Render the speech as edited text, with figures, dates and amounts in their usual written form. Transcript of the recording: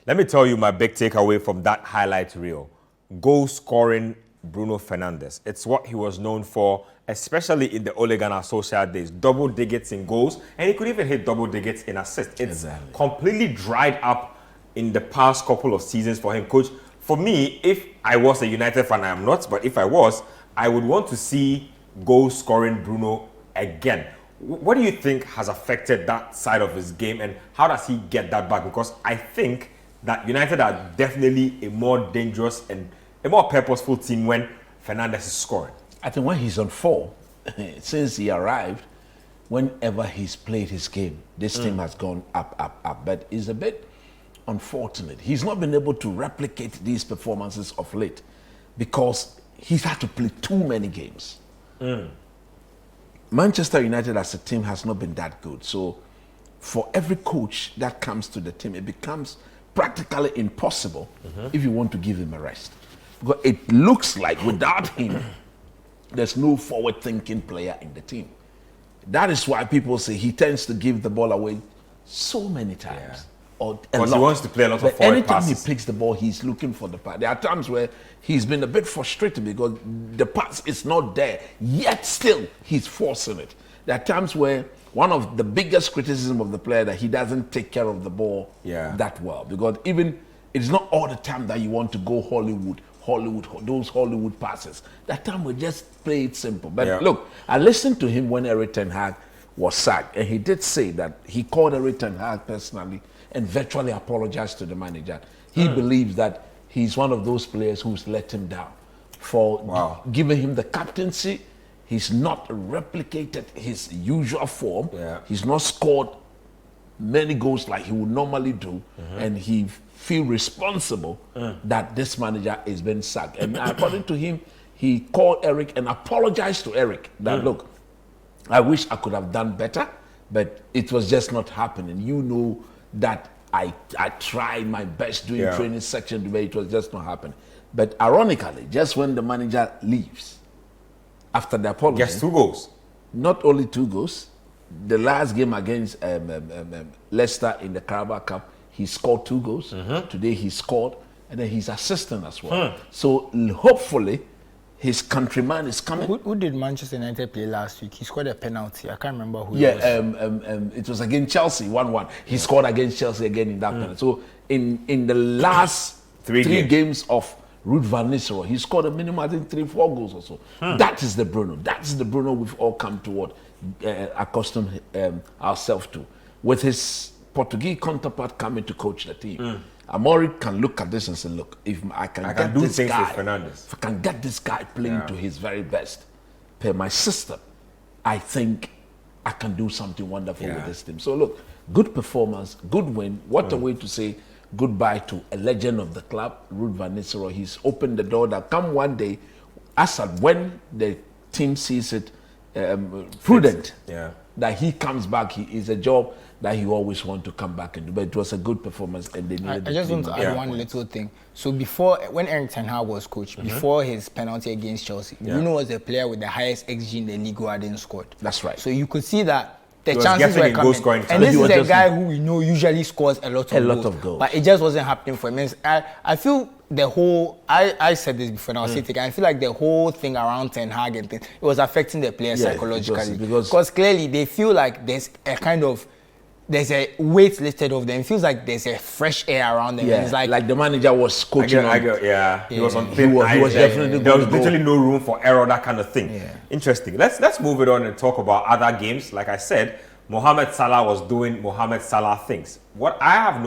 Let me tell you my big takeaway from that highlight reel. Goal scoring Bruno Fernandes. It's what he was known for, especially in the Ole Gunnar Solskjaer days. Double digits in goals, and he could even hit double digits in assists. It's completely dried up in the past couple of seasons for him. Coach, for me, if I was a United fan, I am not, but if I was, I would want to see goal scoring Bruno again. What do you think has affected that side of his game, and how does he get that back? Because I think that United are definitely a more dangerous and a more purposeful team when Fernandes is scoring. I think when he's on form, since he arrived, whenever he's played his game, this team has gone up, up, up. But it's a bit unfortunate. He's not been able to replicate these performances of late because he's had to play too many games. Manchester United as a team has not been that good. So for every coach that comes to the team, it becomes practically impossible if you want to give him a rest. Because it looks like without him, there's no forward-thinking player in the team. That is why people say he tends to give the ball away so many times. Because he wants to play a lot of forward anytime passes. he picks the ball, he's looking for the pass. There are times where he's been a bit frustrated because the pass is not there, yet still he's forcing it. There are times where one of the biggest criticism of the player that he doesn't take care of the ball that well. Because even it's not all the time that you want to go those Hollywood passes. That time we just play it simple. But look, I listened to him when Erik ten Hag was sacked, and he did say that he called Erik ten Hag personally and virtually apologized to the manager. He believes that he's one of those players who's let him down for giving him the captaincy. He's not replicated his usual form. He's not scored many goals like he would normally do, and he feel responsible that this manager is being sacked. And according to him, he called Erik and apologized to Erik that, look, I wish I could have done better, but it was just not happening. You know that I tried my best doing training section, but it was just not happening. But ironically, just when the manager leaves, after the apology, gets 2 goals. Not only 2 goals, the last game against Leicester in the Carabao Cup, he scored 2 goals. Today he scored, and then he's assisting as well. So hopefully his countryman is coming. Who did Manchester United play last week? He scored a penalty. I can't remember who it was. It was against Chelsea, 1-1. He scored against Chelsea again in that penalty. So in the last 3 games of Ruud van Nistelrooy, he scored a minimum, I think, 3-4 goals or so. That is the Bruno. That's the Bruno we've all come toward, accustomed ourselves to. With his Portuguese counterpart coming to coach the team, Amorim can look at this and say, look, if I can get this guy, if I can get this guy playing to his very best, per my system, I think I can do something wonderful with this team. So look, good performance, good win. What a way to say goodbye to a legend of the club, Ruud van Nistelrooy. He's opened the door that come one day, as at when the team sees it prudent, that he comes back. He is a job that he always want to come back and do. But it was a good performance, and they needed I just want to add one little thing. So before, when Erik ten Hag was coach, before his penalty against Chelsea, Bruno was the player with the highest XG in the league who hadn't scored. That's right. So you could see that the chances were coming. And this is a guy who we know usually scores a lot of goals. But it just wasn't happening for him. I feel the whole, I said this before, and I'll say it again, I feel like the whole thing around Ten Hag and things, it was affecting the players psychologically. Because clearly they feel like there's a kind of, there's a weight lifted off them. It feels like there's a fresh air around them. Yeah, it's like the manager was coaching. He was on thin ice. He was definitely there was literally no room for error, that kind of thing. Interesting. Let's move it on and talk about other games. Like I said, Mohamed Salah was doing Mohamed Salah things. What I have